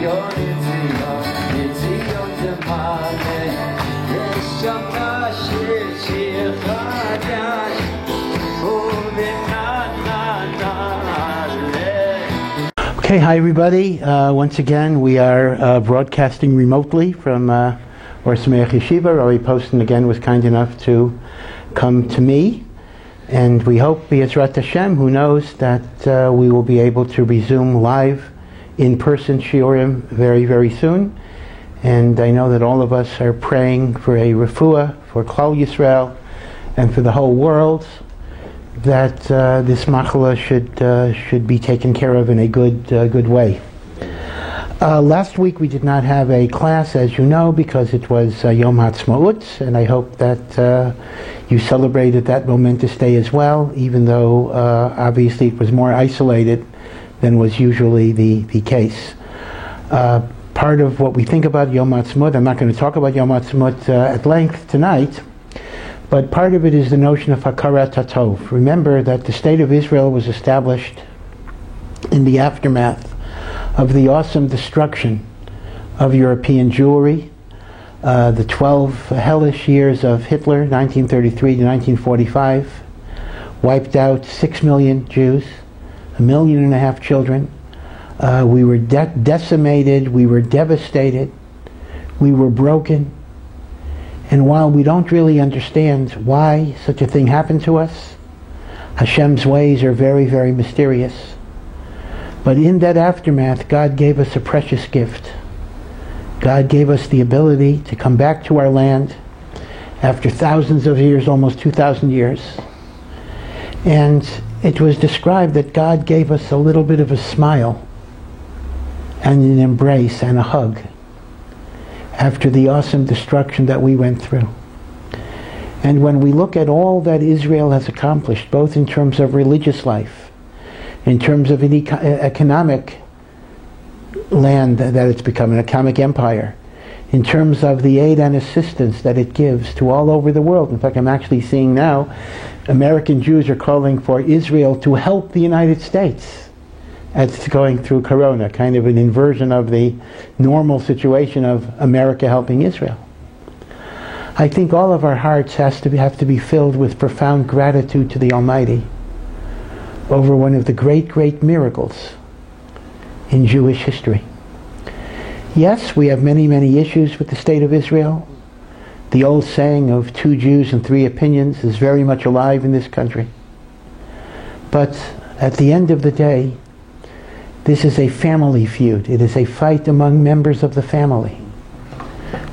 Okay, hi everybody. Once again, we are broadcasting remotely from Or Sameach Yeshiva. Rabbi Poston again was kind enough to come to me, and we hope, B'ezrat Hashem, who knows, that we will be able to resume live in-person shiurim very, very soon. And I know that all of us are praying for a refuah for Klal Yisrael and for the whole world, that this machla should be taken care of in a good way. Last week we did not have a class, as you know, because it was Yom Ha'atzmaut, and I hope that you celebrated that momentous day as well, even though obviously it was more isolated than was usually the case. Part of what we think about Yom Ha'atzmaut, I'm not going to talk about Yom Ha'atzmaut at length tonight, but part of it is the notion of Hakarat HaTov. Remember that the State of Israel was established in the aftermath of the awesome destruction of European Jewry, the 12 hellish years of Hitler, 1933 to 1945, wiped out 6 million Jews, 1.5 million children. We were decimated, we were devastated, we were broken. And while we don't really understand why such a thing happened to us, Hashem's ways are very, very mysterious. But in that aftermath, God gave us a precious gift. God gave us the ability to come back to our land after thousands of years, almost 2,000 years. And it was described that God gave us a little bit of a smile and an embrace and a hug after the awesome destruction that we went through. And when we look at all that Israel has accomplished, both in terms of religious life, in terms of an economic land that it's become, an economic empire, in terms of the aid and assistance that it gives to all over the world. In fact, I'm actually seeing now American Jews are calling for Israel to help the United States as going through Corona, kind of an inversion of the normal situation of America helping Israel. I think all of our hearts have to be filled with profound gratitude to the Almighty over one of the great, great miracles in Jewish history. Yes, we have many, many issues with the State of Israel. The old saying of 2 Jews and 3 opinions is very much alive in this country. But at the end of the day, this is a family feud. It is a fight among members of the family.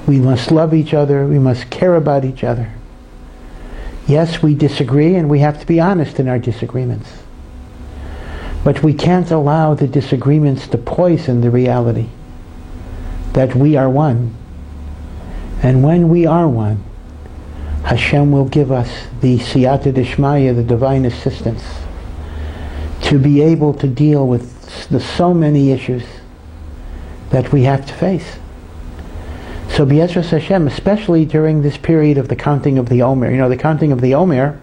We must love each other. We must care about each other. Yes, we disagree, and we have to be honest in our disagreements. But we can't allow the disagreements to poison the reality that we are one. And when we are one, Hashem will give us the siyata dishmaya, the divine assistance, to be able to deal with the so many issues that we have to face. So B'ezras Hashem, especially during this period of the counting of the Omer, the counting of the Omer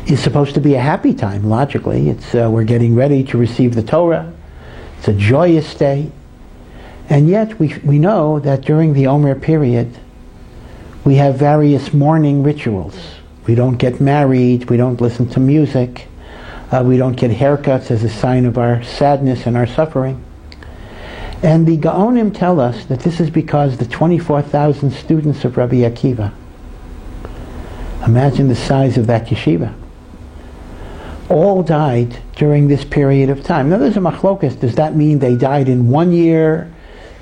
is supposed to be a happy time, logically. It's we're getting ready to receive the Torah. It's a joyous day. And yet we know that during the Omer period we have various mourning rituals. We don't get married, we don't listen to music, we don't get haircuts as a sign of our sadness and our suffering. And the Gaonim tell us that this is because the 24,000 students of Rabbi Akiva, imagine the size of that yeshiva, all died during this period of time. Now there's a machlokas. Does that mean they died in 1 year?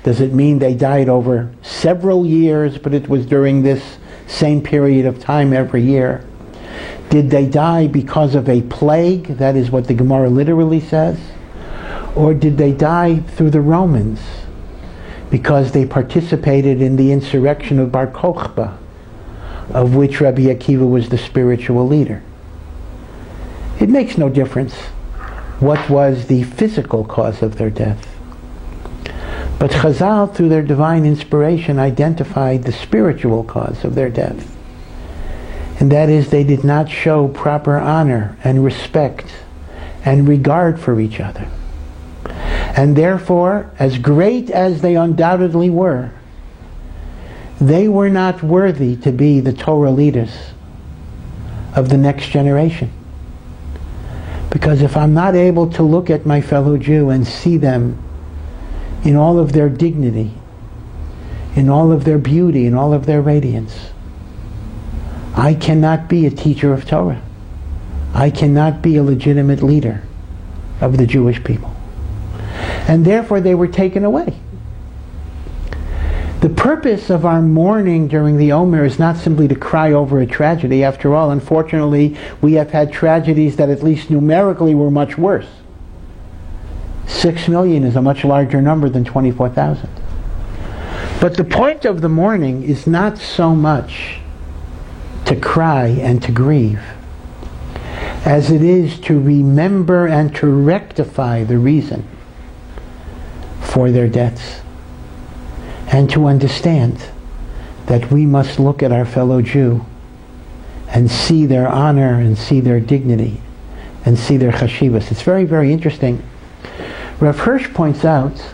Does it mean they died over several years, but it was during this same period of time every year? Did they die because of a plague? That is what the Gemara literally says. Or did they die through the Romans because they participated in the insurrection of Bar Kokhba, of which Rabbi Akiva was the spiritual leader? It makes no difference what was the physical cause of their death. But Chazal, through their divine inspiration, identified the spiritual cause of their death. And that is, they did not show proper honor and respect and regard for each other. And therefore, as great as they undoubtedly were, they were not worthy to be the Torah leaders of the next generation. Because if I'm not able to look at my fellow Jew and see them in all of their dignity, in all of their beauty, in all of their radiance, I cannot be a teacher of Torah. I cannot be a legitimate leader of the Jewish people. And therefore they were taken away. The purpose of our mourning during the Omer is not simply to cry over a tragedy. After all, unfortunately, we have had tragedies that at least numerically were much worse. 6 million is a much larger number than 24,000. But the point of the mourning is not so much to cry and to grieve, as it is to remember and to rectify the reason for their deaths, and to understand that we must look at our fellow Jew and see their honor and see their dignity and see their chashivas. It's very, very interesting. Rav Hirsch points out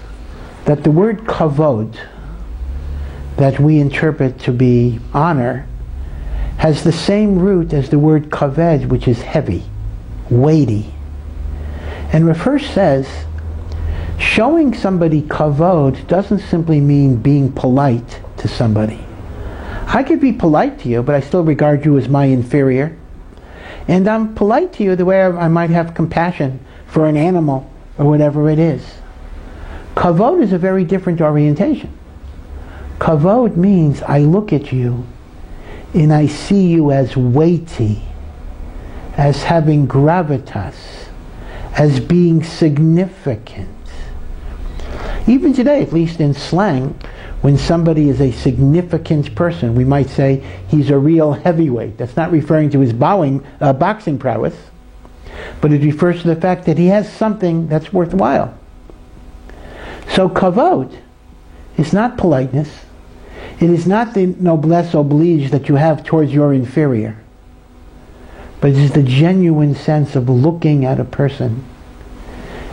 that the word kavod, that we interpret to be honor, has the same root as the word kaved, which is heavy, weighty. And Rav Hirsch says, showing somebody kavod doesn't simply mean being polite to somebody. I could be polite to you, but I still regard you as my inferior. And I'm polite to you the way I might have compassion for an animal or whatever it is. Kavod is a very different orientation. Kavod means I look at you and I see you as weighty, as having gravitas, as being significant. Even today, at least in slang, when somebody is a significant person, we might say he's a real heavyweight. That's not referring to his boxing prowess, but it refers to the fact that he has something that's worthwhile. So kavod is not politeness. It is not the noblesse oblige that you have towards your inferior, but it is the genuine sense of looking at a person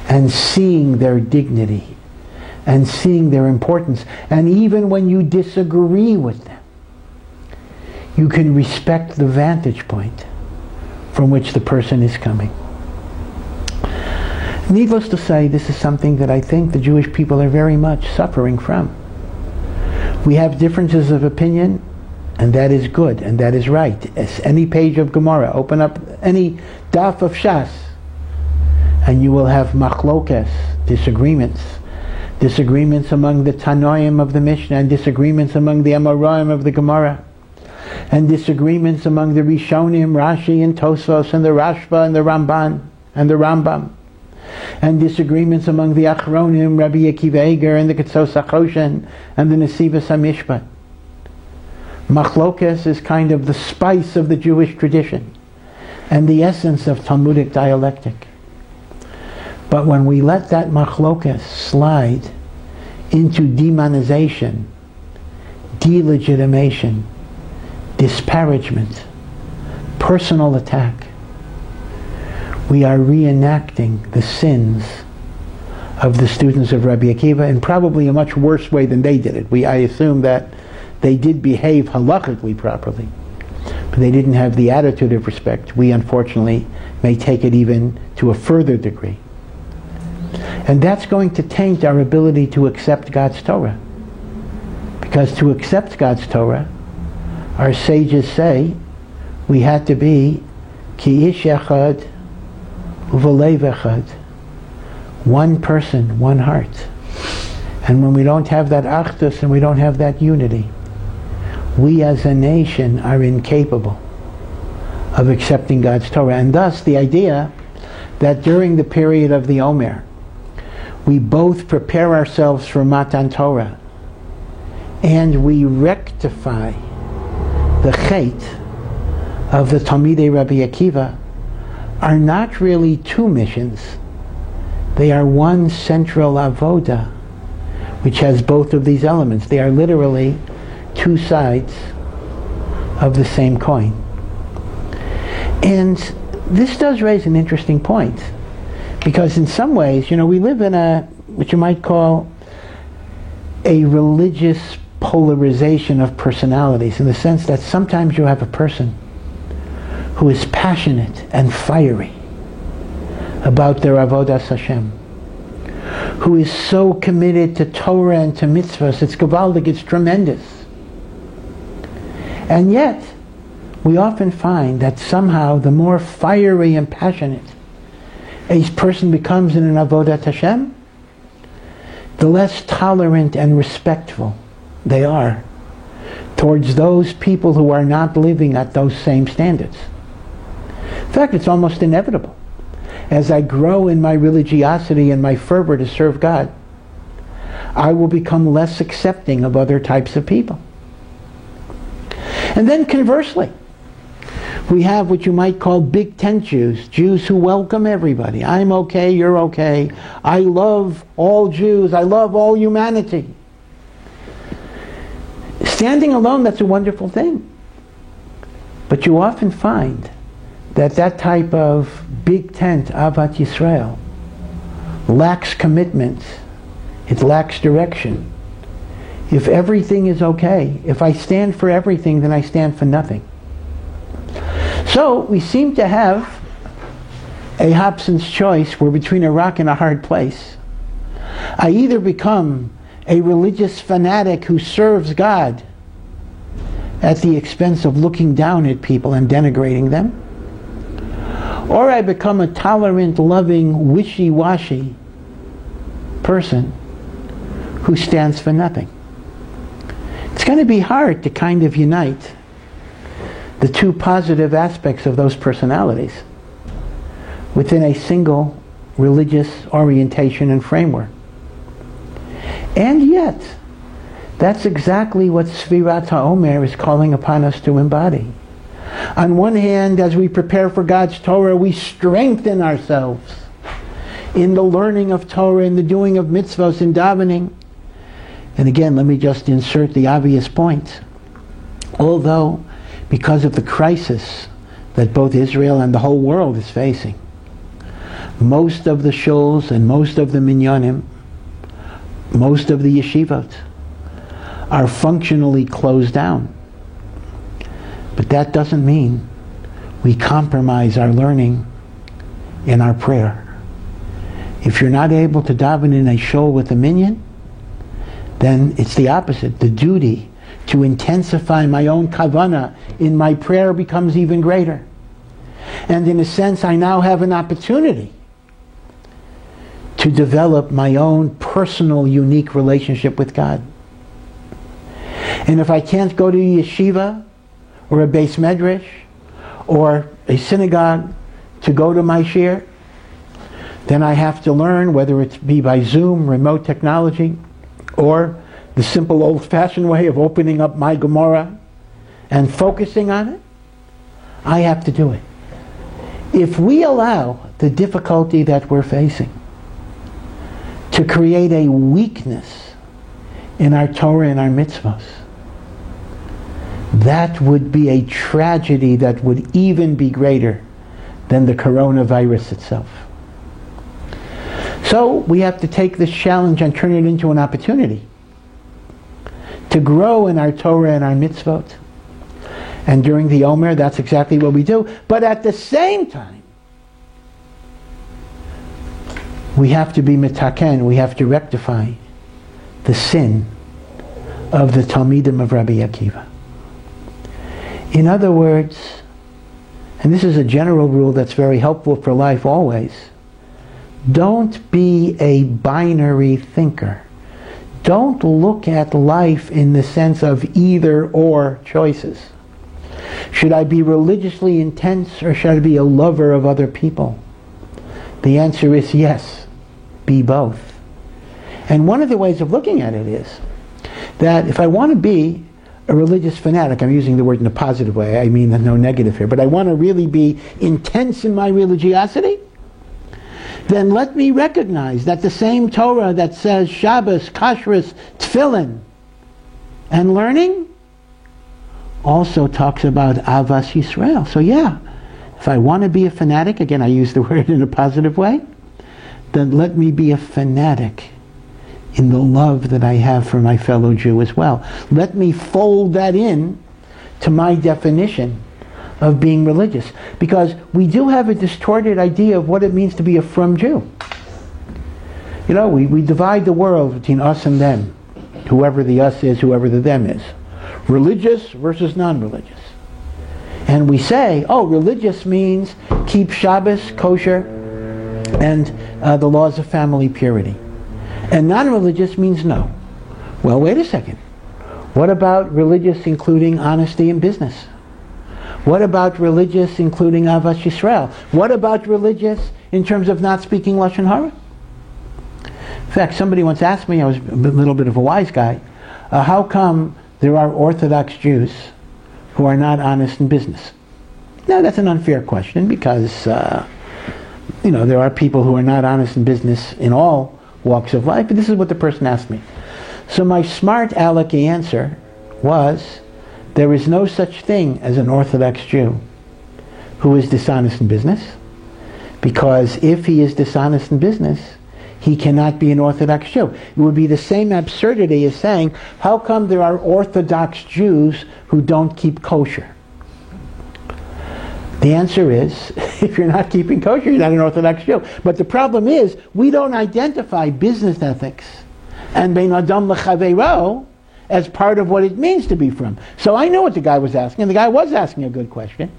and seeing their dignity and seeing their importance. And even when you disagree with them, you can respect the vantage point from which the person is coming. Needless to say, this is something that I think the Jewish people are very much suffering from. We have differences of opinion, and that is good, and that is right. As any page of Gemara, open up any daf of Shas, and you will have machlokes, disagreements among the Tanoim of the Mishnah, and disagreements among the Amoraim of the Gemara, and disagreements among the Rishonim, Rashi and Tosfos, and the Rashba and the Ramban and the Rambam, and disagreements among the Achronim, Rabbi Akiva Eiger and the Ketzos HaChoshen and the Nesivos HaMishpat. Machlokes is kind of the spice of the Jewish tradition and the essence of Talmudic dialectic. But when we let that machlokes slide into demonization, delegitimation, disparagement, personal attack, we are reenacting the sins of the students of Rabbi Akiva in probably a much worse way than they did it. I assume that they did behave halachically properly, but they didn't have the attitude of respect. We unfortunately may take it even to a further degree. And that's going to taint our ability to accept God's Torah. Because to accept God's Torah, our sages say, we had to be ki ish echad uvalev echad, one person, one heart. And when we don't have that achdus and we don't have that unity, we as a nation are incapable of accepting God's Torah. And thus the idea that during the period of the Omer, we both prepare ourselves for Matan Torah and we rectify the chait of the Talmidei Rabbi Akiva are not really two missions. They are one central avoda which has both of these elements. They are literally two sides of the same coin. And this does raise an interesting point, because in some ways, we live in what you might call a religious polarization of personalities, in the sense that sometimes you have a person who is passionate and fiery about their avodas Hashem, who is so committed to Torah and to mitzvahs. It's gewaldig, it's tremendous. And yet, we often find that somehow the more fiery and passionate a person becomes in an avodat Hashem, the less tolerant and respectful they are towards those people who are not living at those same standards. In fact, it's almost inevitable. As I grow in my religiosity and my fervor to serve God, I will become less accepting of other types of people. And then conversely, we have what you might call big tent Jews, Jews who welcome everybody. I'm okay, you're okay. I love all Jews. I love all humanity. Standing alone, that's a wonderful thing. But you often find that that type of big tent, Ahavat Yisrael, lacks commitment. It lacks direction. If everything is okay, if I stand for everything, then I stand for nothing. So we seem to have a Hobson's choice. We're between a rock and a hard place. I either become a religious fanatic who serves God at the expense of looking down at people and denigrating them, or I become a tolerant, loving, wishy-washy person who stands for nothing. It's going to be hard to kind of unite the two positive aspects of those personalities within a single religious orientation and framework. And yet, that's exactly what Sfirat HaOmer is calling upon us to embody. On one hand, as we prepare for God's Torah, we strengthen ourselves in the learning of Torah, in the doing of mitzvahs, in davening. And again, let me just insert the obvious point. Although, because of the crisis that both Israel and the whole world is facing, most of the shuls and most of the minyanim, most of the yeshivot, are functionally closed down. But that doesn't mean we compromise our learning in our prayer. If you're not able to daven in a shul with a minyan, then it's the opposite. The duty to intensify my own kavanah in my prayer becomes even greater. And in a sense, I now have an opportunity to develop my own personal, unique relationship with God. And if I can't go to a yeshiva, or a beis medrash, or a synagogue to go to my shir, then I have to learn, whether it be by Zoom, remote technology, or the simple old-fashioned way of opening up my Gemara and focusing on it. I have to do it. If we allow the difficulty that we're facing to create a weakness in our Torah and our mitzvahs, that would be a tragedy that would even be greater than the coronavirus itself. So we have to take this challenge and turn it into an opportunity to grow in our Torah and our mitzvot. And during the Omer, that's exactly what we do. But at the same time, we have to be mitaken, we have to rectify the sin of the Talmidim of Rabbi Akiva. In other words, and this is a general rule that's very helpful for life always, don't be a binary thinker. Don't look at life in the sense of either or choices. Should I be religiously intense or should I be a lover of other people? The answer is yes, be both. And one of the ways of looking at it is that if I want to be a religious fanatic, I'm using the word in a positive way, I mean no negative here, but I want to really be intense in my religiosity, then let me recognize that the same Torah that says Shabbos, Kashrus, Tefillin, and learning also talks about Avas Yisrael. So yeah, if I want to be a fanatic, again I use the word in a positive way, then let me be a fanatic in the love that I have for my fellow Jew as well. Let me fold that in to my definition of being religious, because we do have a distorted idea of what it means to be a frum Jew. You know, we divide the world between us and them, whoever the us is, whoever the them is. Religious versus non-religious. And we say, oh, religious means keep Shabbos, kosher, and the laws of family purity. And non-religious means no. Well, wait a second. What about religious including honesty in business? What about religious including Ahavas Yisrael? What about religious in terms of not speaking Lashon Hara? In fact, somebody once asked me, I was a little bit of a wise guy, how come there are Orthodox Jews who are not honest in business? Now, that's an unfair question, because there are people who are not honest in business in all walks of life, but this is what the person asked me. So my smart alecky answer was, there is no such thing as an Orthodox Jew who is dishonest in business, because if he is dishonest in business, he cannot be an Orthodox Jew. It would be the same absurdity as saying, how come there are Orthodox Jews who don't keep kosher? The answer is, if you're not keeping kosher, you're not an Orthodox Jew. But the problem is, we don't identify business ethics and bein adam lechaveiro as part of what it means to be frum. So I know what the guy was asking, and the guy was asking a good question.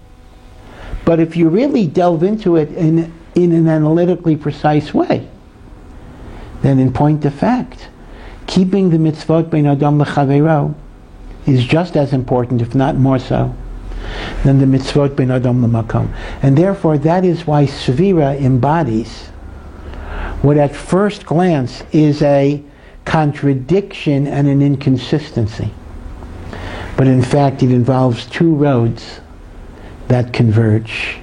But if you really delve into it in an analytically precise way, then in point of fact, keeping the mitzvot bein adam lechaveiro is just as important, if not more so, than the mitzvot bein adam lemakom. And therefore, that is why Svira embodies what at first glance is a contradiction and an inconsistency. But in fact, it involves two roads that converge.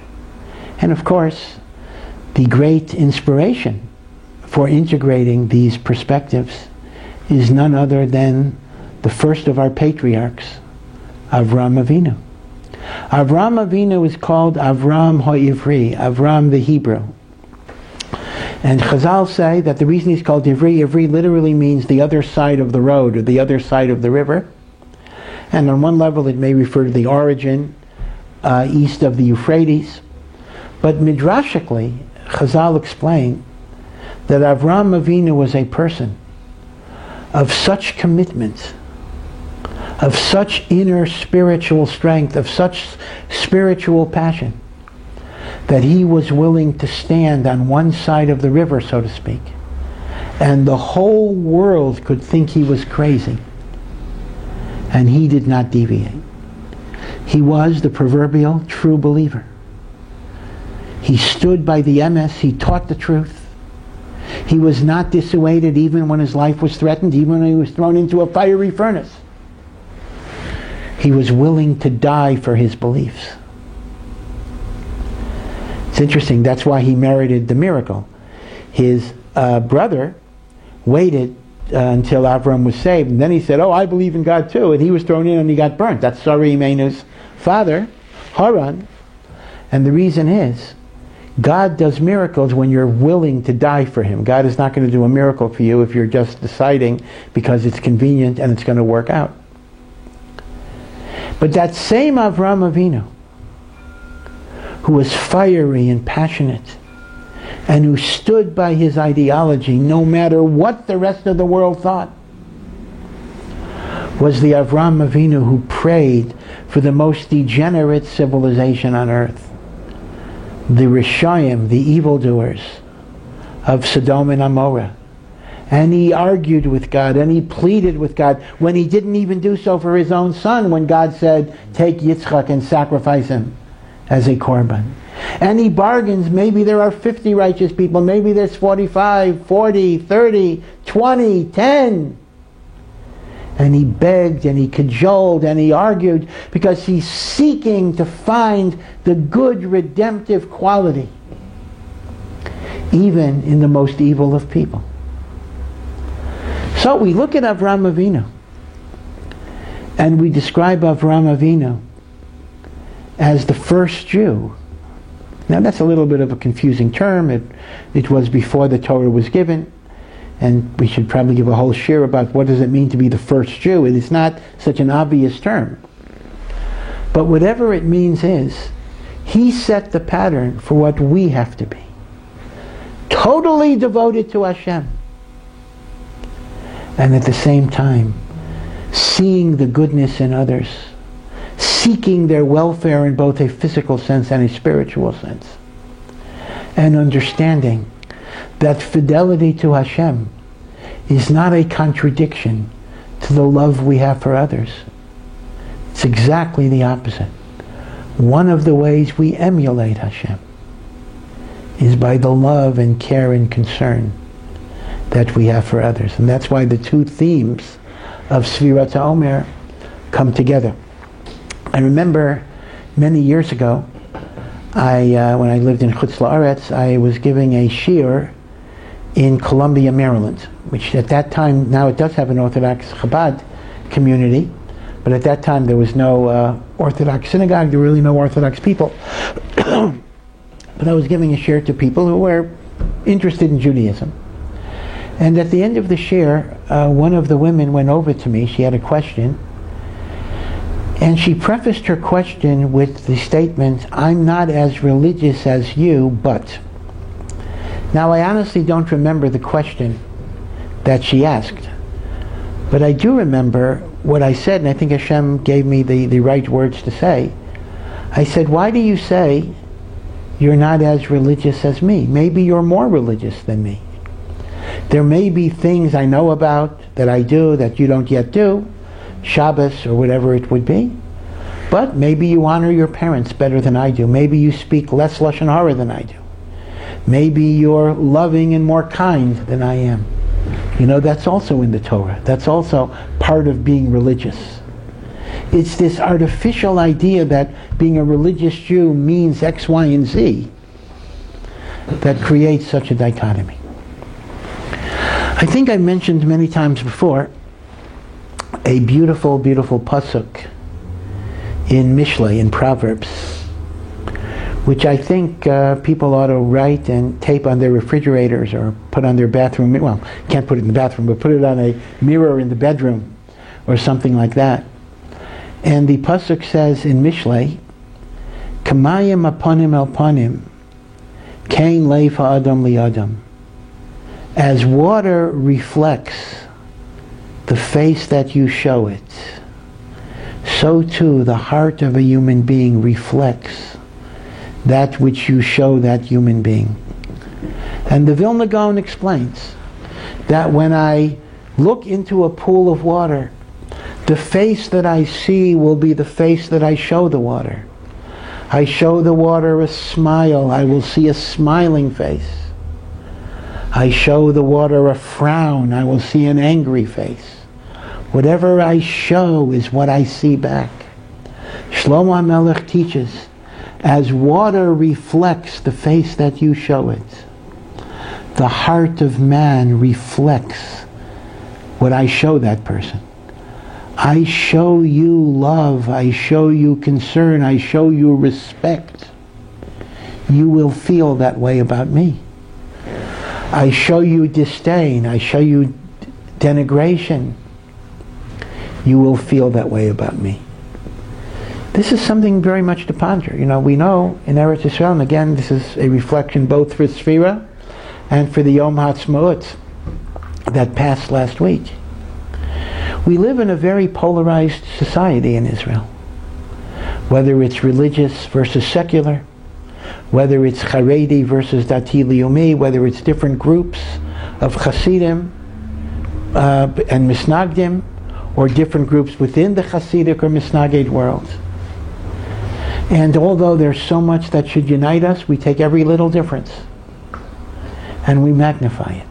And of course, the great inspiration for integrating these perspectives is none other than the first of our patriarchs, Avraham Avinu. Avraham Avinu is called Avram HaIvri, Avram the Hebrew. And Chazal say that the reason he's called Ivri literally means the other side of the road, or the other side of the river. And on one level it may refer to the origin east of the Euphrates. But midrashically, Chazal explain that Avraham Avinu was a person of such commitment, of such inner spiritual strength, of such spiritual passion, that he was willing to stand on one side of the river, so to speak, and the whole world could think he was crazy, and he did not deviate. He was the proverbial true believer. He stood by the emes, he taught the truth. He was not dissuaded even when his life was threatened, even when he was thrown into a fiery furnace. He was willing to die for his beliefs. It's interesting, that's why he merited the miracle. His brother waited until Avram was saved, and then he said, oh, I believe in God too, and he was thrown in and he got burnt. That's Sarah Imenu's father, Haran. And the reason is, God does miracles when you're willing to die for him. God is not going to do a miracle for you if you're just deciding because it's convenient and it's going to work out. But that same Avraham Avinu, who was fiery and passionate, and who stood by his ideology no matter what the rest of the world thought, was the Avraham Avinu who prayed for the most degenerate civilization on earth, the Rishayim, the evildoers of Sodom and Amorah. And he argued with God, and he pleaded with God, when he didn't even do so for his own son, when God said, take Yitzchak and sacrifice him as a korban. And he bargains, maybe there are 50 righteous people, maybe there's 45, 40, 30, 20, 10. And he begged and he cajoled and he argued, because he's seeking to find the good redemptive quality even in the most evil of people. So we look at Avraham Avinu and we describe Avraham Avinu as the first Jew. Now that's a little bit of a confusing term. It was before the Torah was given. and we should probably give a whole shir about what does it mean to be the first Jew. It is not such an obvious term. But whatever it means is, he set the pattern for what we have to be. Totally devoted to Hashem. And at the same time, seeing the goodness in others, seeking their welfare in both a physical sense and a spiritual sense, and understanding that fidelity to Hashem is not a contradiction to the love we have for others. It's exactly the opposite. One of the ways we emulate Hashem is by the love and care and concern that we have for others. And that's why the two themes of Sfirat HaOmer come together. I remember many years ago, when I lived in Chutz La'aretz, I was giving a shiur in Columbia, Maryland, which at that time, now it does have an Orthodox Chabad community, but at that time there was no Orthodox synagogue, there were really no Orthodox people. But I was giving a shiur to people who were interested in Judaism. And at the end of the shiur, one of the women went over to me, she had a question, and she prefaced her question with the statement, "I'm not as religious as you, but..." Now I honestly don't remember the question that she asked, but I do remember what I said, and I think Hashem gave me the right words to say. I said, "Why do you say you're not as religious as me? Maybe you're more religious than me. There may be things I know about that I do that you don't yet do, Shabbos or whatever it would be, but maybe you honor your parents better than I do. Maybe you speak less Lashon Hara than I do. Maybe you're loving and more kind than I am." You know, that's also in the Torah. That's also part of being religious. It's this artificial idea that being a religious Jew means X, Y, and Z that creates such a dichotomy. I think I mentioned many times before a beautiful, beautiful pasuk in Mishlei, in Proverbs, which I think people ought to write and tape on their refrigerators or put on their bathroom, well, can't put it in the bathroom, but put it on a mirror in the bedroom or something like that. And the pasuk says in Mishlei, "Kamayim aponim el panim, kain leif ha'adam li'adam." As water reflects the face that you show it, so too the heart of a human being reflects that which you show that human being. And the Vilna Gaon explains that when I look into a pool of water, the face that I see will be the face that I show the water. I show the water a smile, I will see a smiling face. I show the water a frown, I will see an angry face. Whatever I show is what I see back. Shlomo HaMelech teaches, as water reflects the face that you show it, the heart of man reflects what I show that person. I show you love, I show you concern, I show you respect. You will feel that way about me. I show you disdain, I show you denigration. You will feel that way about me. This is something very much to ponder. You know, we know in Eretz Yisrael, and again, this is a reflection both for Sfira and for the Yom HaAtzmaut that passed last week. We live in a very polarized society in Israel. Whether it's religious versus secular, whether it's Haredi versus Dati Leumi, whether it's different groups of Hasidim and Misnagdim, or different groups within the Hasidic or Misnagid world. And although there's so much that should unite us, we take every little difference and we magnify it.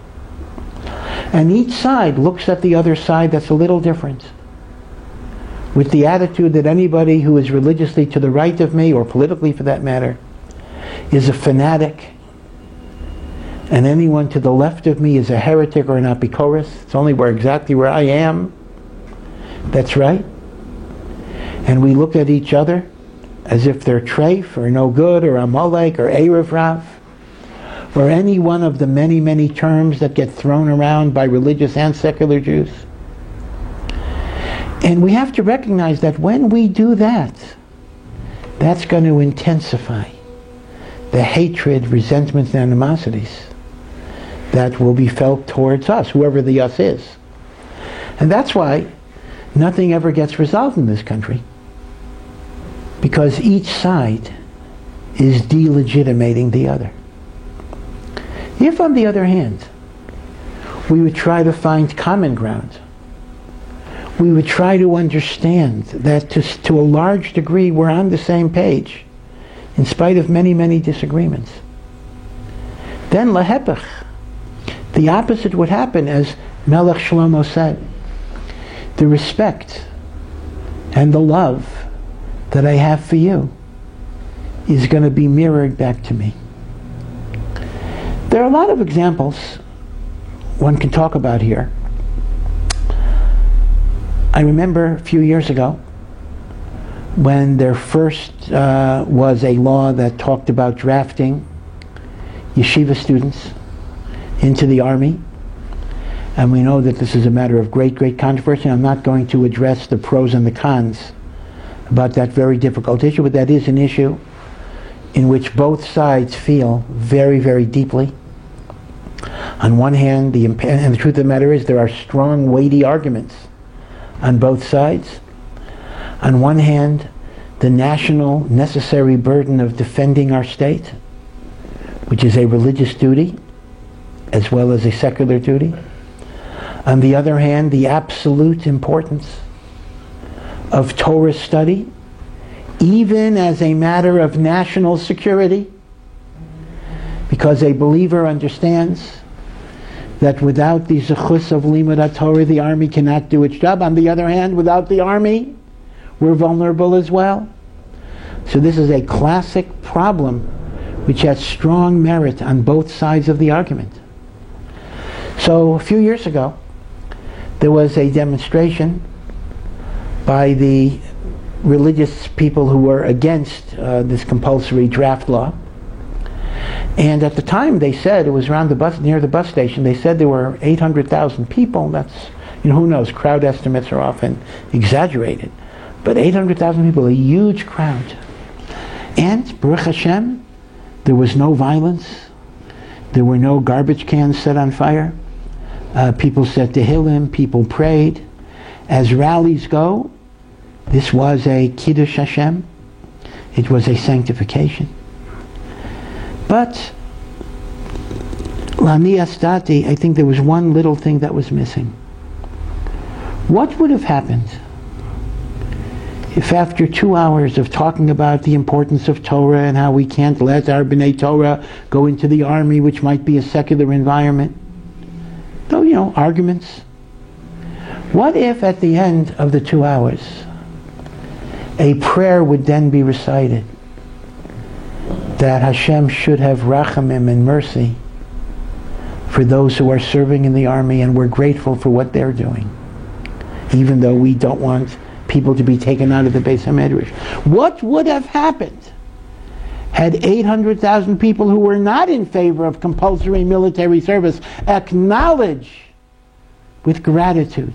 And each side looks at the other side that's a little different, with the attitude that anybody who is religiously to the right of me, or politically for that matter, is a fanatic, and anyone to the left of me is a heretic or an apikoros. It's only exactly where I am that's right. And we look at each other as if they're treif or no good or Amalek or Erev Rav, or any one of the many, many terms that get thrown around by religious and secular Jews. And we have to recognize that when we do that, that's going to intensify the hatred, resentments, and animosities that will be felt towards us, whoever the us is. And that's why nothing ever gets resolved in this country, because each side is delegitimating the other. If, on the other hand, we would try to find common ground, we would try to understand that to a large degree we're on the same page, in spite of many, many disagreements, then lahepech, the opposite would happen, as Melech Shlomo said. The respect and the love that I have for you is going to be mirrored back to me. There are a lot of examples one can talk about here. I remember a few years ago when there first was a law that talked about drafting yeshiva students into the army. And we know that this is a matter of great, great controversy. I'm not going to address the pros and the cons about that very difficult issue, but that is an issue in which both sides feel very, very deeply. On one hand, and the truth of the matter is there are strong, weighty arguments on both sides. On one hand, the national necessary burden of defending our state, which is a religious duty as well as a secular duty. On the other hand, the absolute importance of Torah study, even as a matter of national security, because a believer understands that without the zechus of limud HaTorah, the army cannot do its job. On the other hand, without the army, we're vulnerable as well. So this is a classic problem which has strong merit on both sides of the argument. So a few years ago, there was a demonstration by the religious people who were against this compulsory draft law. And at the time they said, it was around near the bus station, they said there were 800,000 people. That's, who knows, crowd estimates are often exaggerated. But 800,000 people, a huge crowd. And, Baruch Hashem, there was no violence. There were no garbage cans set on fire. People said Tehillim, people prayed. As rallies go, this was a Kiddush Hashem. It was a sanctification. But, Lani Astati, I think there was one little thing that was missing. What would have happened if after 2 hours of talking about the importance of Torah and how we can't let our B'nai Torah go into the army, which might be a secular environment, though, arguments. What if at the end of the 2 hours, a prayer would then be recited that Hashem should have rachamim and mercy for those who are serving in the army, and we're grateful for what they're doing, even though we don't want people to be taken out of the Beis HaMedrash. What would have happened had 800,000 people who were not in favor of compulsory military service acknowledge with gratitude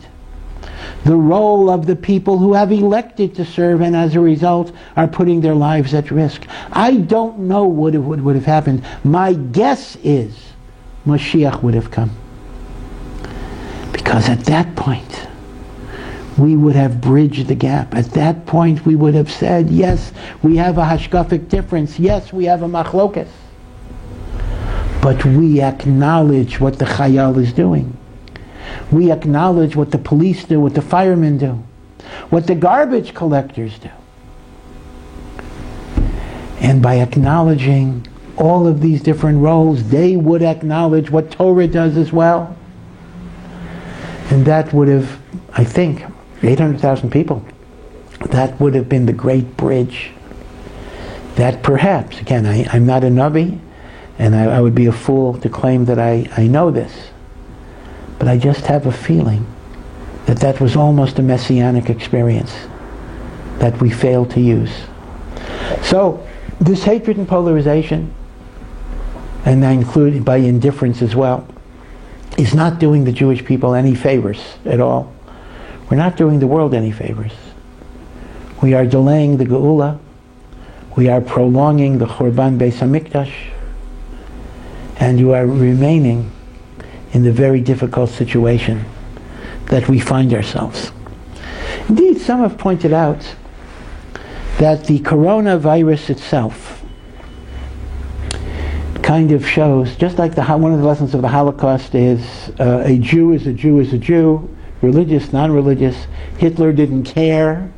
the role of the people who have elected to serve and as a result are putting their lives at risk? I don't know what would have happened. My guess is Mashiach would have come. Because at that point, we would have bridged the gap. At that point, we would have said, yes, we have a hashkafic difference. Yes, we have a machlokas. But we acknowledge what the chayal is doing. We acknowledge what the police do, what the firemen do, what the garbage collectors do. And by acknowledging all of these different roles, they would acknowledge what Torah does as well. And that would have, I think, 800,000 people, that would have been the great bridge that perhaps, again, I'm not a Navi, and I would be a fool to claim that I know this, but I just have a feeling that that was almost a messianic experience that we failed to use. So, this hatred and polarization and I include by indifference as well, is not doing the Jewish people any favors at all. We're not doing the world any favors. We are delaying the Geula. We are prolonging the Churban Beis HaMikdash. And you are remaining in the very difficult situation that we find ourselves. Indeed, some have pointed out that the coronavirus itself kind of shows, just like one of the lessons of the Holocaust is a Jew is a Jew is a Jew, religious, non-religious. Hitler didn't care.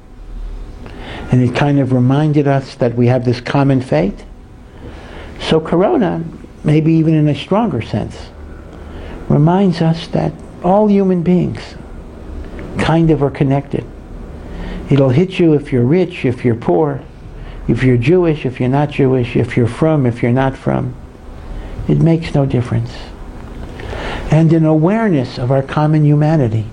And it kind of reminded us that we have this common fate. So Corona, maybe even in a stronger sense, reminds us that all human beings kind of are connected. It'll hit you if you're rich, if you're poor, if you're Jewish, if you're not Jewish, if you're from, if you're not from. It makes no difference. And an awareness of our common humanity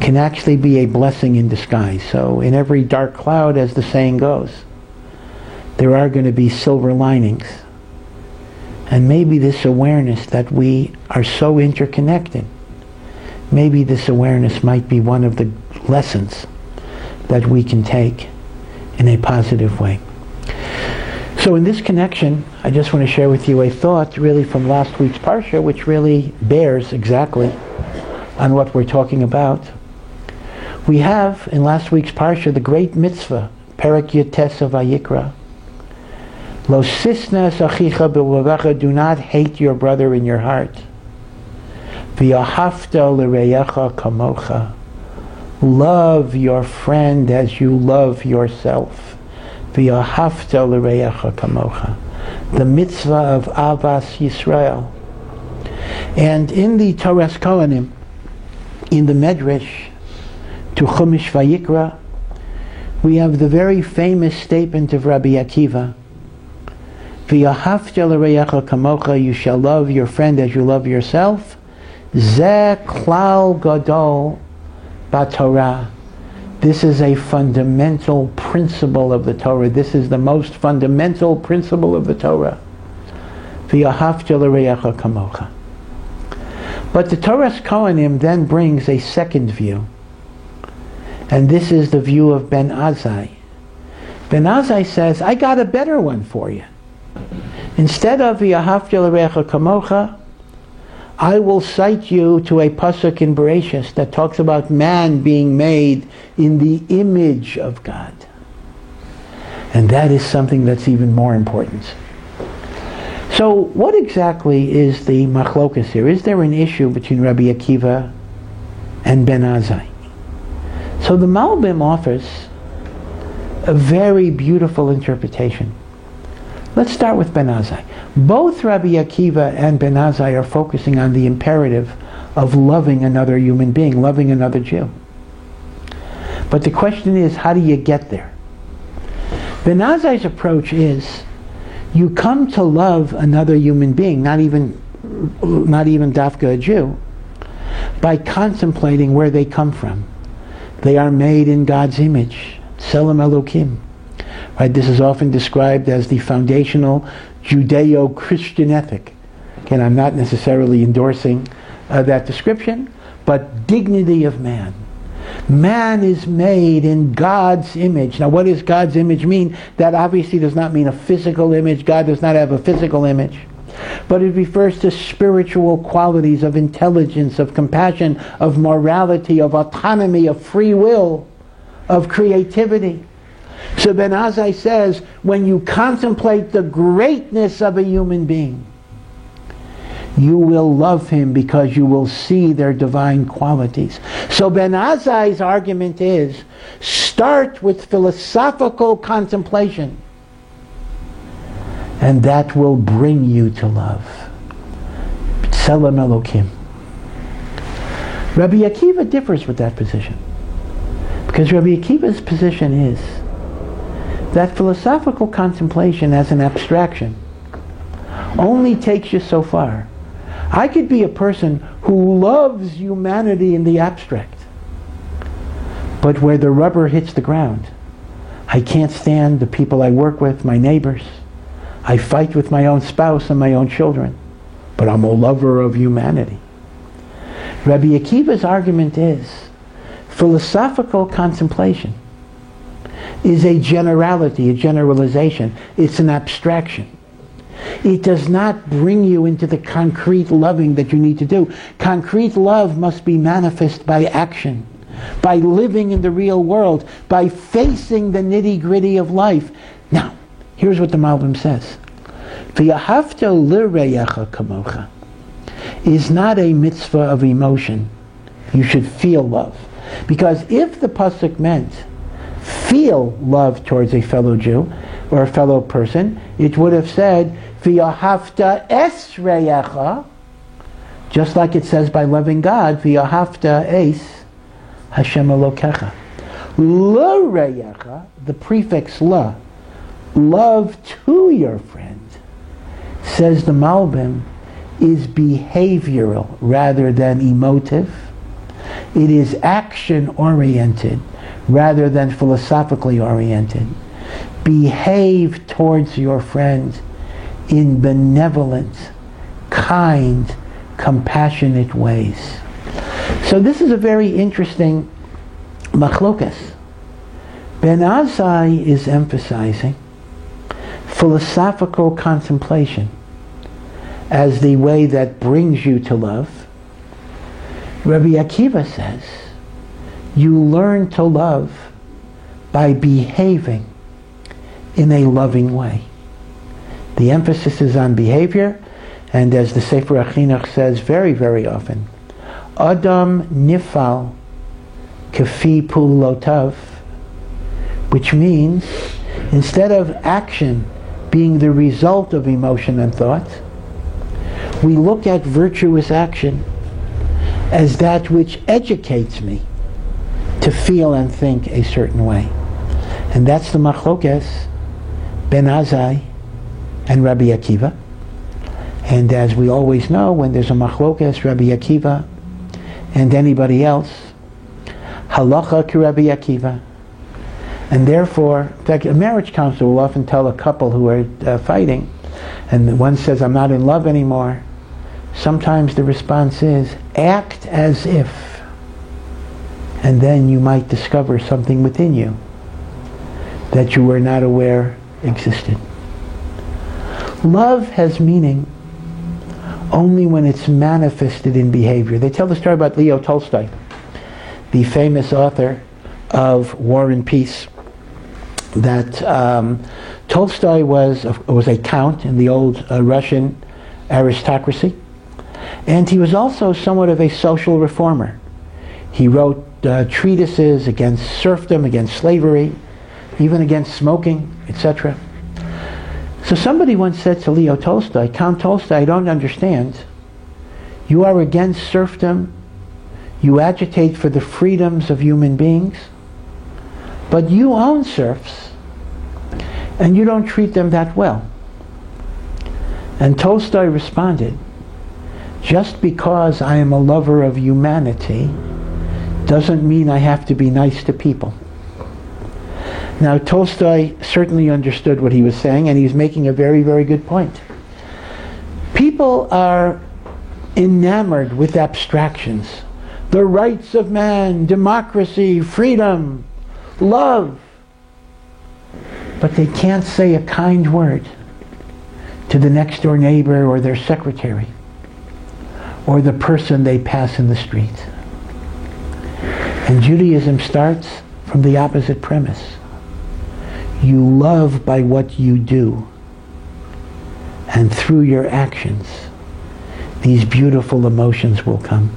can actually be a blessing in disguise. So in every dark cloud, as the saying goes, there are going to be silver linings. And maybe this awareness that we are so interconnected, maybe this awareness might be one of the lessons that we can take in a positive way. So in this connection, I just want to share with you a thought really from last week's Parsha, which really bears exactly on what we're talking about. We have in last week's Parsha the great mitzvah, Perek Yutes of Vayikra. Lo sisnas achicha b'levacha, do not hate your brother in your heart. V'ahavta l'reyecha kamocha, love your friend as you love yourself. V'ahavta l'reyecha kamocha, the mitzvah of Avas Yisrael. And in the Toras Kohanim, in the Medrash to Chumash Vayikra, we have the very famous statement of Rabbi Akiva, V'ahavta l'reyecha kamocha, you shall love your friend as you love yourself. Zeh klal gadol b'Torah. This is a fundamental principle of the Torah. This is the most fundamental principle of the Torah. V'ahavta l'reyecha kamocha. But the Toras Kohanim then brings a second view. And this is the view of Ben Azai. Ben Azai says, I got a better one for you. Instead of V'ahavta l'reyecha kamocha, I will cite you to a pasuk in Bereshis that talks about man being made in the image of God. And that is something that's even more important. So what exactly is the machlokas here? Is there an issue between Rabbi Akiva and Ben Azai? So the Malbim offers a very beautiful interpretation. Let's start with Ben Azai. Both Rabbi Akiva and Ben Azai are focusing on the imperative of loving another human being, loving another Jew. But the question is, how do you get there? Ben Azai's approach is, you come to love another human being, not even Dafka a Jew, by contemplating where they come from. They are made in God's image, Tselem Elokim. Right? This is often described as the foundational Judeo-Christian ethic. Again, I'm not necessarily endorsing that description, but dignity of man. Man is made in God's image. Now, what does God's image mean? That obviously does not mean a physical image. God does not have a physical image. But it refers to spiritual qualities of intelligence, of compassion, of morality, of autonomy, of free will, of creativity. So Ben Azai says, when you contemplate the greatness of a human being, you will love him because you will see their divine qualities. So Ben Azai's argument is, start with philosophical contemplation, and that will bring you to love. Tselem Elokim. Rabbi Akiva differs with that position, because Rabbi Akiva's position is that philosophical contemplation as an abstraction only takes you so far. I could be a person who loves humanity in the abstract, but where the rubber hits the ground, I can't stand the people I work with, my neighbors. I fight with my own spouse and my own children, but I'm a lover of humanity. Rabbi Akiva's argument is philosophical contemplation is a generality, a generalization. It's an abstraction. It does not bring you into the concrete loving that you need to do. Concrete love must be manifest by action, by living in the real world, by facing the nitty-gritty of life. Now, here's what the Malbim says. V'yahavta l'reyecha kamocha is not a mitzvah of emotion. You should feel love. Because if the pasuk meant feel love towards a fellow Jew or a fellow person, it would have said, V'yahavta es reyecha, just like it says by loving God, V'yahavta es Hashem Elokecha. La reyecha, the prefix la, love to your friend, says the Malbim, is behavioral rather than emotive. It is action-oriented rather than philosophically oriented. Behave towards your friend in benevolent, kind, compassionate ways. So this is a very interesting machlokas. Ben Azai is emphasizing philosophical contemplation as the way that brings you to love. Rabbi Akiva says you learn to love by behaving in a loving way. The emphasis is on behavior, and as the Sefer HaChinuch says very, very often, Adam nifal kefi pulotav, which means instead of action being the result of emotion and thought, we look at virtuous action as that which educates me to feel and think a certain way. And that's the machlokes Ben Azai and Rabbi Akiva. And as we always know, when there's a machlokes, Rabbi Akiva and anybody else, halacha ki Rabbi Akiva. And therefore, in fact, a marriage counselor will often tell a couple who are fighting, and one says, I'm not in love anymore. Sometimes the response is, act as if. And then you might discover something within you that you were not aware existed. Love has meaning only when it's manifested in behavior. They tell the story about Leo Tolstoy, the famous author of War and Peace, that Tolstoy was a count in the old Russian aristocracy, and he was also somewhat of a social reformer. He wrote treatises against serfdom, against slavery, even against smoking, etc. So somebody once said to Leo Tolstoy, Count Tolstoy, I don't understand. You are against serfdom, you agitate for the freedoms of human beings, but you own serfs, and you don't treat them that well. And Tolstoy responded, just because I am a lover of humanity doesn't mean I have to be nice to people. Now, Tolstoy certainly understood what he was saying, and he's making a very, very good point. People are enamored with abstractions. The rights of man, democracy, freedom, love. But they can't say a kind word to the next door neighbor or their secretary or the person they pass in the street. And Judaism starts from the opposite premise. You love by what you do, and through your actions these beautiful emotions will come.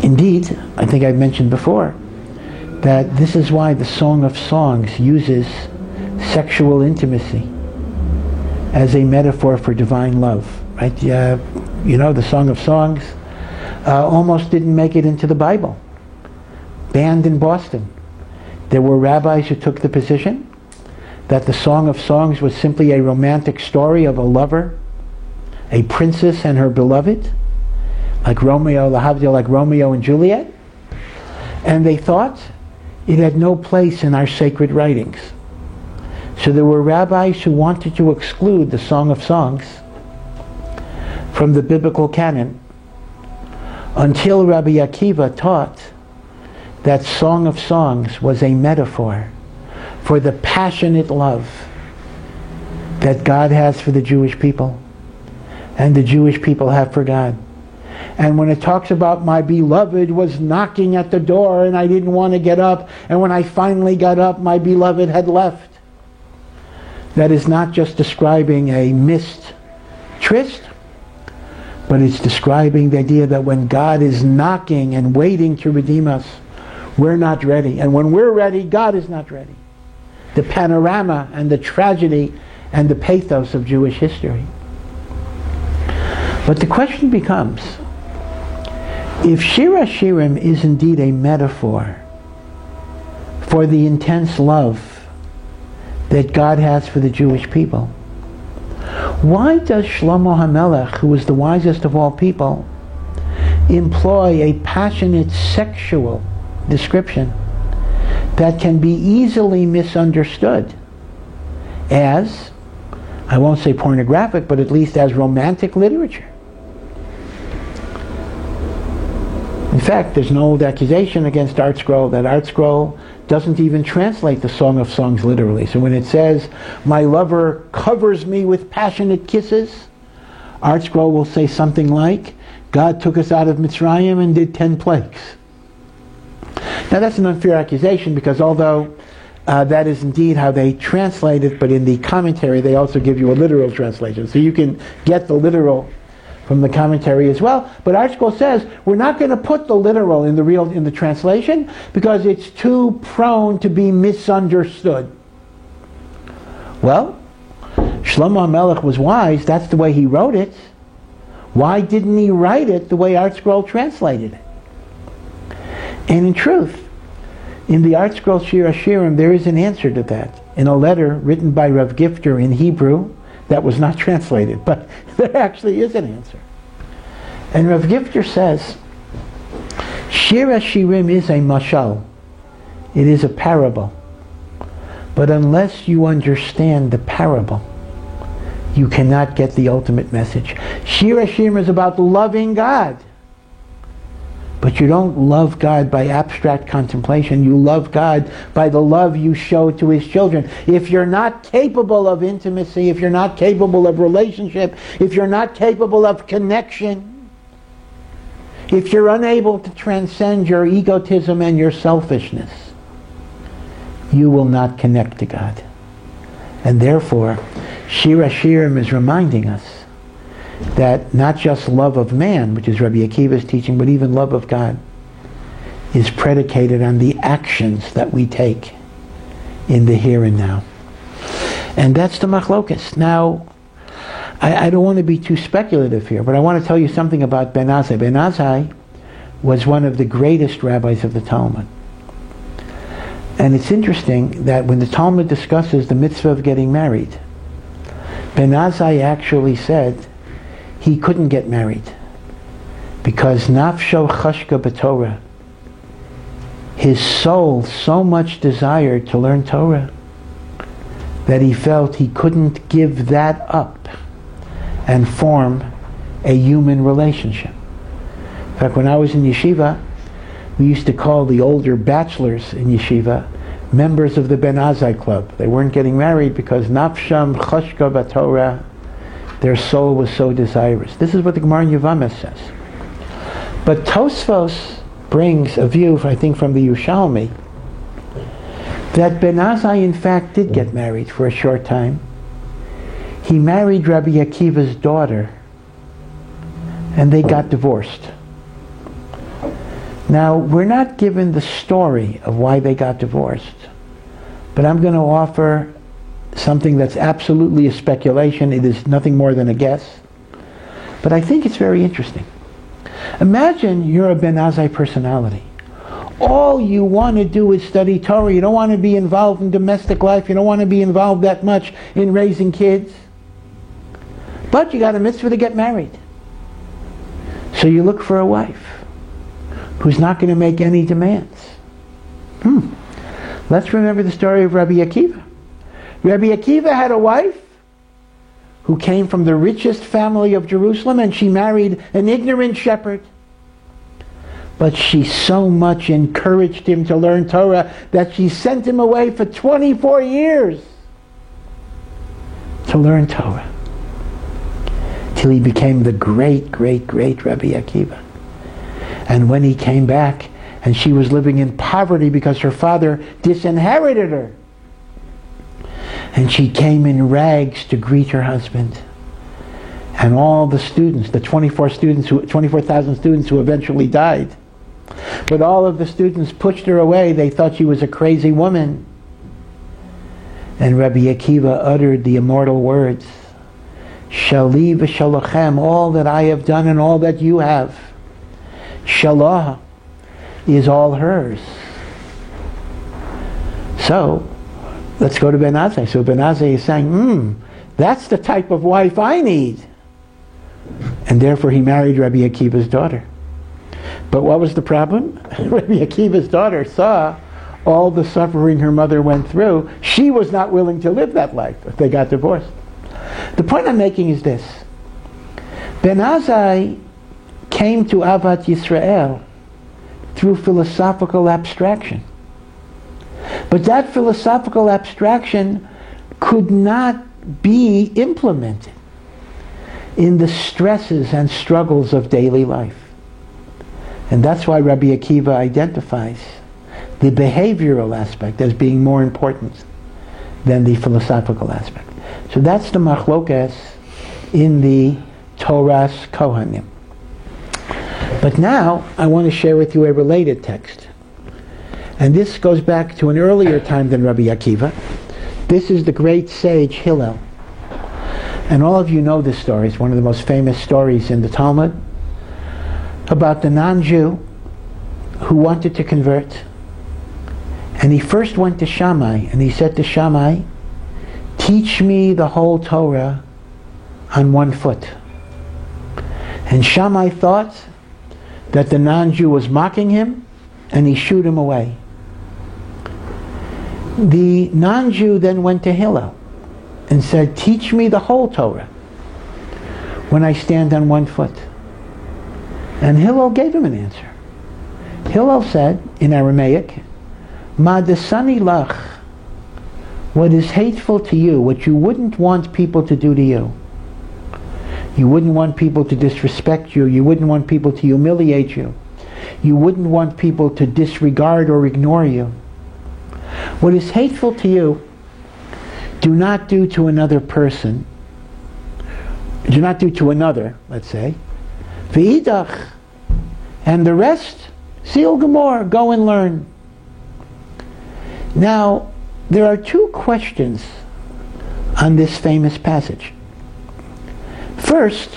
Indeed, I think I've mentioned before that this is why the Song of Songs uses sexual intimacy as a metaphor for divine love. Right? You know, the Song of Songs almost didn't make it into the Bible. Banned in Boston. There were rabbis who took the position that the Song of Songs was simply a romantic story of a lover, a princess and her beloved, like Romeo, Lahavdil, like Romeo and Juliet. And they thought it had no place in our sacred writings. So there were rabbis who wanted to exclude the Song of Songs from the biblical canon until Rabbi Akiva taught that Song of Songs was a metaphor for the passionate love that God has for the Jewish people and the Jewish people have for God. And when it talks about my beloved was knocking at the door and I didn't want to get up, and when I finally got up, my beloved had left. That is not just describing a missed tryst, but it's describing the idea that when God is knocking and waiting to redeem us, we're not ready. And when we're ready, God is not ready. The panorama and the tragedy and the pathos of Jewish history. But the question becomes, if Shir HaShirim is indeed a metaphor for the intense love that God has for the Jewish people, why does Shlomo HaMelech, who was the wisest of all people, employ a passionate sexual description that can be easily misunderstood as, I won't say pornographic, but at least as romantic literature? In fact, there's an old accusation against ArtScroll that ArtScroll doesn't even translate the Song of Songs literally. So when it says, my lover covers me with passionate kisses, ArtScroll will say something like, God took us out of Mitzrayim and did 10 plagues. Now that's an unfair accusation, because although that is indeed how they translate it, but in the commentary they also give you a literal translation. So you can get the literal from the commentary as well. But ArtScroll says we're not going to put the literal in the translation because it's too prone to be misunderstood. Well, Shlomo HaMelech was wise. That's the way he wrote it. Why didn't he write it the way ArtScroll translated it? And in truth, in the ArtScroll Shir HaShirim, there is an answer to that in a letter written by Rav Gifter in Hebrew that was not translated, but there actually is an answer. And Rav Gifter says, Shir HaShirim is a mashal. It is a parable. But unless you understand the parable, you cannot get the ultimate message. Shir HaShirim is about loving God. But you don't love God by abstract contemplation. You love God by the love you show to His children. If you're not capable of intimacy, if you're not capable of relationship, if you're not capable of connection, if you're unable to transcend your egotism and your selfishness, you will not connect to God. And therefore, Shir HaShirim is reminding us that not just love of man, which is Rabbi Akiva's teaching, but even love of God is predicated on the actions that we take in the here and now. And that's the machlokas. Now, I don't want to be too speculative here, but I want to tell you something about Ben Azai. Ben Azai was one of the greatest rabbis of the Talmud. And it's interesting that when the Talmud discusses the mitzvah of getting married, Ben Azai actually said he couldn't get married because nafsho chashka b'Torah, his soul so much desired to learn Torah that he felt he couldn't give that up and form a human relationship. In fact, when I was in yeshiva, we used to call the older bachelors in yeshiva members of the Ben Azai Club. They weren't getting married because nafsham chashka b'Torah, their soul was so desirous. This is what the Gemara in Yevamos says. But Tosfos brings a view, I think, from the Yerushalmi, that Ben Azai in fact did get married for a short time. He married Rabbi Akiva's daughter, and they got divorced. Now, we're not given the story of why they got divorced, but I'm going to offer something that's absolutely a speculation. It is nothing more than a guess. But I think it's very interesting. Imagine you're a Ben Azai personality. All you want to do is study Torah. You don't want to be involved in domestic life. You don't want to be involved that much in raising kids. But you got a mitzvah to get married. So you look for a wife who's not going to make any demands. Let's remember the story of Rabbi Akiva. Rabbi Akiva had a wife who came from the richest family of Jerusalem, and she married an ignorant shepherd. But she so much encouraged him to learn Torah that she sent him away for 24 years to learn Torah, till he became the great, great, great Rabbi Akiva. And when he came back, and she was living in poverty because her father disinherited her, and she came in rags to greet her husband. And all the students, the 24,000 students who eventually died, but all of the students pushed her away. They thought she was a crazy woman. And Rabbi Akiva uttered the immortal words, Shali v'shalachem, all that I have done and all that you have, Shalah, is all hers. So, let's go to Ben Azai. So Ben Azai is saying, that's the type of wife I need. And therefore he married Rabbi Akiva's daughter. But what was the problem? Rabbi Akiva's daughter saw all the suffering her mother went through. She was not willing to live that life if they got divorced. The point I'm making is this. Ben Azai came to Avat Yisrael through philosophical abstraction. But that philosophical abstraction could not be implemented in the stresses and struggles of daily life. And that's why Rabbi Akiva identifies the behavioral aspect as being more important than the philosophical aspect. So that's the machlokas in the Torah's Kohanim. But now I want to share with you a related text. And this goes back to an earlier time than Rabbi Akiva. This is the great sage Hillel. And all of you know this story. It's one of the most famous stories in the Talmud about the non-Jew who wanted to convert. And he first went to Shammai, and he said to Shammai, teach me the whole Torah on one foot. And Shammai thought that the non-Jew was mocking him, and he shooed him away. The non-Jew then went to Hillel and said, teach me the whole Torah when I stand on one foot. And Hillel gave him an answer. Hillel said, in Aramaic, Ma desani lach, what is hateful to you, what you wouldn't want people to do to you. You wouldn't want people to disrespect you. You wouldn't want people to humiliate you. You wouldn't want people to disregard or ignore you. What is hateful to you, do not do to another person. Do not do to another, let's say. V'idach, and the rest, Sil Gemor, go and learn. Now, there are two questions on this famous passage. First,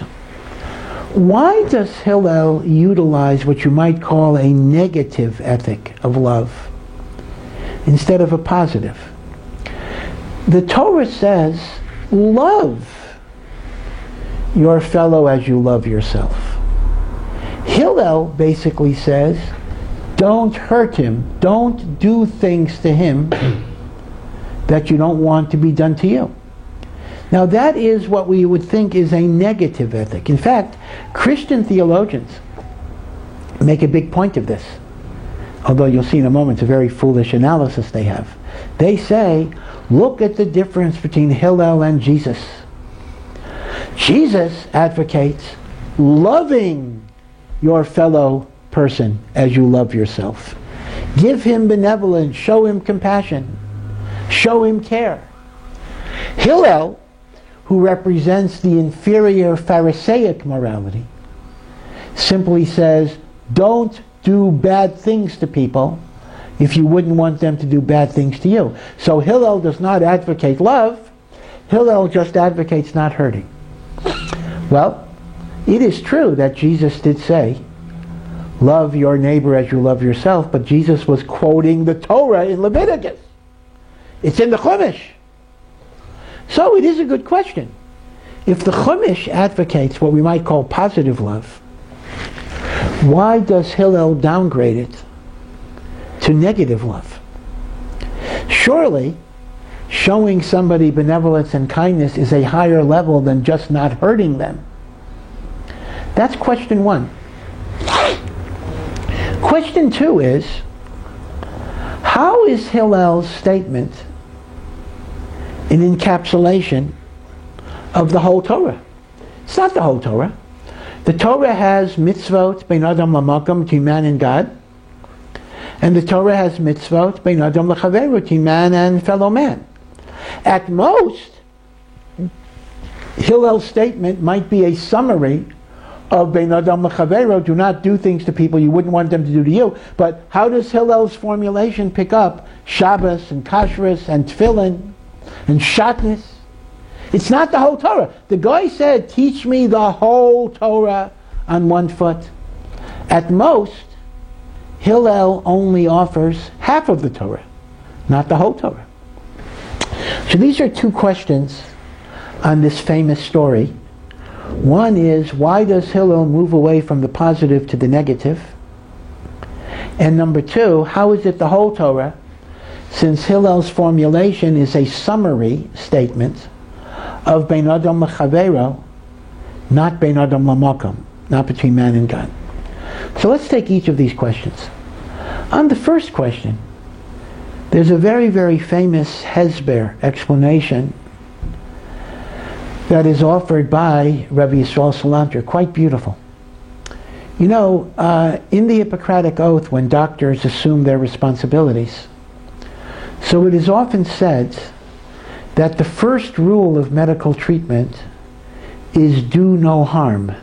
why does Hillel utilize what you might call a negative ethic of love instead of a positive? The Torah says, love your fellow as you love yourself. Hillel basically says, don't hurt him, don't do things to him that you don't want to be done to you. Now that is what we would think is a negative ethic. In fact, Christian theologians make a big point of this. Although you'll see in a moment, it's a very foolish analysis they have. They say, look at the difference between Hillel and Jesus. Jesus advocates loving your fellow person as you love yourself. Give him benevolence, show him compassion, show him care. Hillel, who represents the inferior Pharisaic morality, simply says, don't do bad things to people if you wouldn't want them to do bad things to you. So Hillel does not advocate love, Hillel just advocates not hurting. Well, it is true that Jesus did say, love your neighbor as you love yourself, but Jesus was quoting the Torah in Leviticus. It's in the Chumash. So it is a good question. If the Chumash advocates what we might call positive love, why does Hillel downgrade it to negative love? Surely showing somebody benevolence and kindness is a higher level than just not hurting them? That's question one. Question two is, how is Hillel's statement an encapsulation of the whole Torah? It's not the whole Torah. The Torah has mitzvot bein adam lamakom, between man and God, and the Torah has mitzvot bein adam lachaveru, between man and fellow man. At most, Hillel's statement might be a summary of bein adam lachaveru, do not do things to people you wouldn't want them to do to you. But how does Hillel's formulation pick up Shabbos and Kashrus and Tefillin and Shatnez? It's not the whole Torah. The guy said, teach me the whole Torah on one foot. At most, Hillel only offers half of the Torah, not the whole Torah. So these are two questions on this famous story. One is, why does Hillel move away from the positive to the negative? And number two, how is it the whole Torah, since Hillel's formulation is a summary statement of bein adam l'chaveiro, not bein adam lamakom, not between man and God. So let's take each of these questions. On the first question, there's a very, very famous hesber, explanation, that is offered by Rabbi Yisrael Salanter, quite beautiful. You know, in the Hippocratic Oath, when doctors assume their responsibilities, so it is often said that the first rule of medical treatment is do no harm.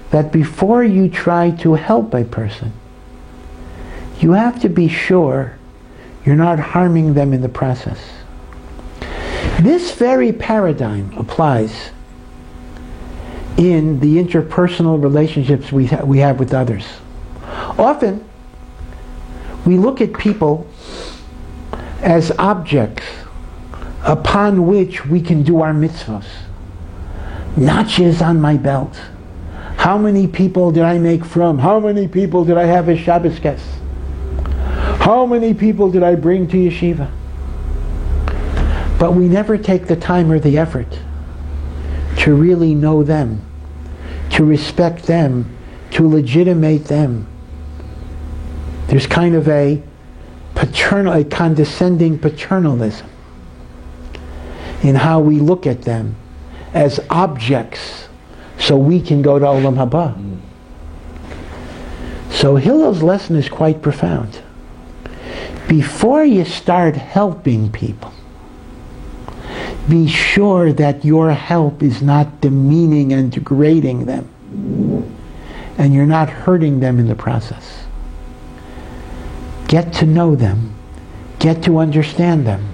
That before you try to help a person, you have to be sure you're not harming them in the process. This very paradigm applies in the interpersonal relationships we have with others. Often, we look at people as objects upon which we can do our mitzvahs. Notches on my belt. How many people did I make from? How many people did I have as Shabbos guests? How many people did I bring to yeshiva? But we never take the time or the effort to really know them, to respect them, to legitimate them. There's kind of a condescending paternalism in how we look at them as objects so we can go to Olam Haba. So Hillel's lesson is quite profound. Before you start helping people, be sure that your help is not demeaning and degrading them, and you're not hurting them in the process. Get to know them. Get to understand them.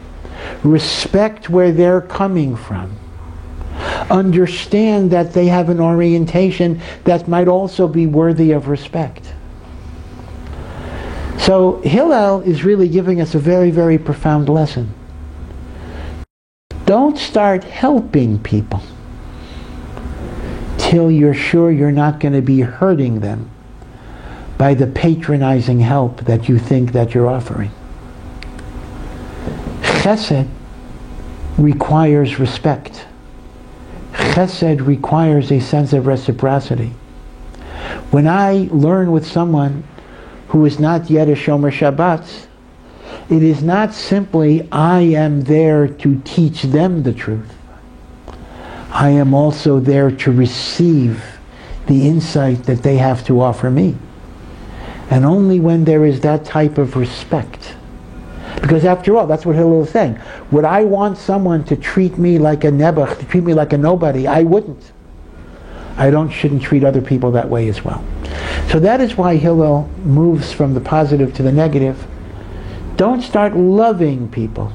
Respect where they're coming from. Understand that they have an orientation that might also be worthy of respect. So Hillel is really giving us a very, very profound lesson. Don't start helping people till you're sure you're not going to be hurting them by the patronizing help that you think that you're offering. Chesed requires respect. Chesed requires a sense of reciprocity. When I learn with someone who is not yet a Shomer Shabbat, it is not simply I am there to teach them the truth. I am also there to receive the insight that they have to offer me. And only when there is that type of respect. Because after all, that's what Hillel is saying. Would I want someone to treat me like a nebuch, to treat me like a nobody? I wouldn't. Shouldn't treat other people that way as well. So that is why Hillel moves from the positive to the negative. Don't start loving people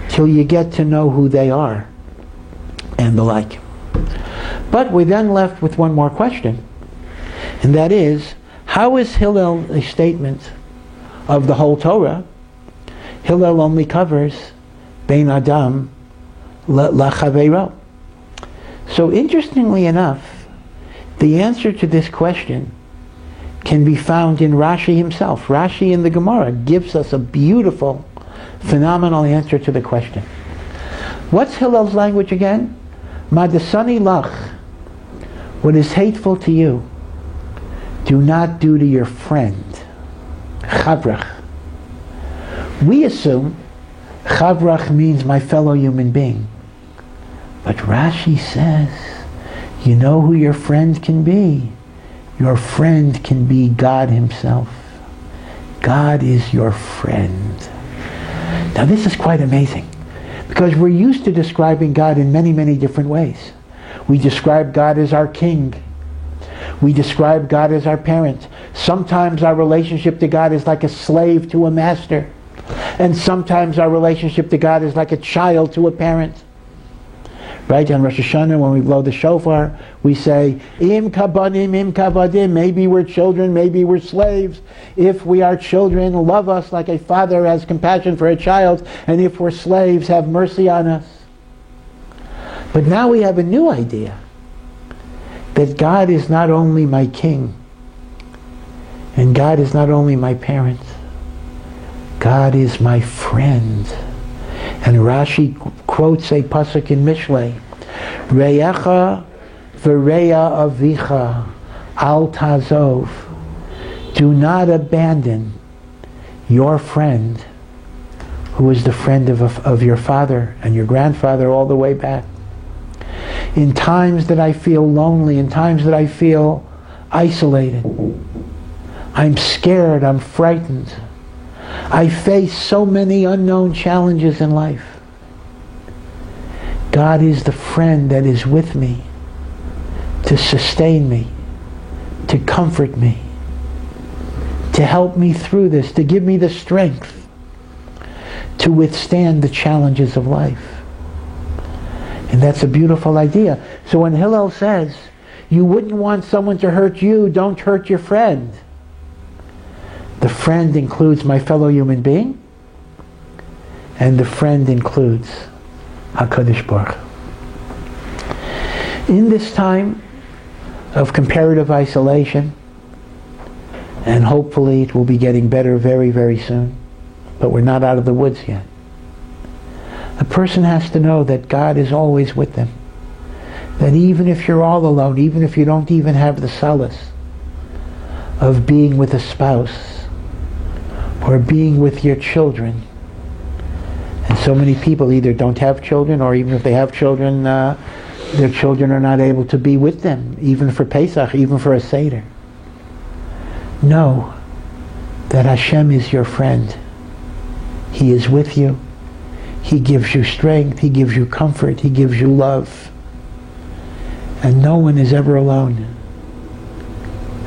till you get to know who they are and the like. But we're then left with one more question, and that is, how is Hillel a statement of the whole Torah? Hillel only covers Bein Adam L'Chaveiro. So interestingly enough, the answer to this question can be found in Rashi himself. Rashi in the Gemara gives us a beautiful phenomenal answer to the question. What's Hillel's language again? Madasani lach. What is hateful to you, do not do to your friend. Chavrach. We assume Chavrach means my fellow human being. But Rashi says, you know who your friend can be? Your friend can be God himself. God is your friend. Now this is quite amazing, because we're used to describing God in many, many different ways. We describe God as our king. We describe God as our parent. Sometimes our relationship to God is like a slave to a master. And sometimes our relationship to God is like a child to a parent. Right? On Rosh Hashanah, when we blow the shofar, we say, Im kabanim, im kavadim. Maybe we're children, maybe we're slaves. If we are children, love us like a father has compassion for a child. And if we're slaves, have mercy on us. But now we have a new idea. That God is not only my king. And God is not only my parent. God is my friend. And Rashi quotes a pasuk in Mishlei, Reyecha v'reya avicha al tazov. Do not abandon your friend, who is the friend of your father and your grandfather all the way back. In times that I feel lonely, in times that I feel isolated, I'm scared, I'm frightened, I face so many unknown challenges in life. God is the friend that is with me to sustain me, to comfort me, to help me through this, to give me the strength to withstand the challenges of life. And that's a beautiful idea. So when Hillel says, you wouldn't want someone to hurt you, don't hurt your friend. The friend includes my fellow human being, and the friend includes HaKadosh Baruch Hu. In this time of comparative isolation, and hopefully it will be getting better very, very soon, but we're not out of the woods yet, a person has to know that God is always with them. That even if you're all alone, even if you don't even have the solace of being with a spouse, or being with your children. And so many people either don't have children, or even if they have children, their children are not able to be with them, even for Pesach, even for a Seder. Know that Hashem is your friend. He is with you. He gives you strength. He gives you comfort. He gives you love. And no one is ever alone,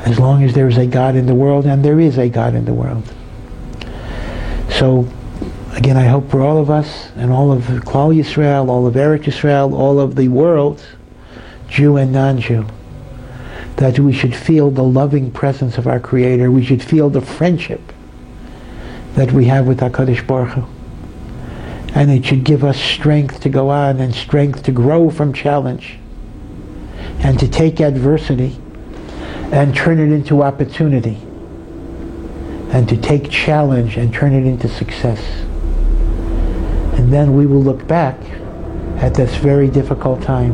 as long as there is a God in the world, and there is a God in the world. So, again, I hope for all of us, and all of Klal Yisrael, all of Eretz Yisrael, all of the world, Jew and non-Jew, that we should feel the loving presence of our Creator. We should feel the friendship that we have with HaKadosh Baruch Hu. And it should give us strength to go on, and strength to grow from challenge, and to take adversity and turn it into opportunity, and to take challenge and turn it into success. And then we will look back at this very difficult time,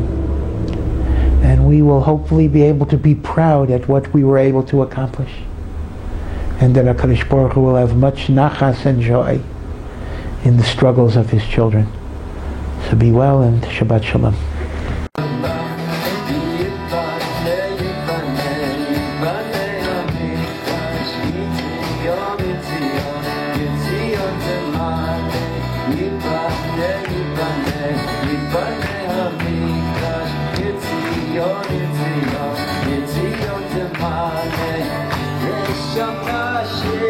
and we will hopefully be able to be proud at what we were able to accomplish, and that HaKadosh Baruch Hu will have much nachas and joy in the struggles of his children. So be well, and Shabbat Shalom. It's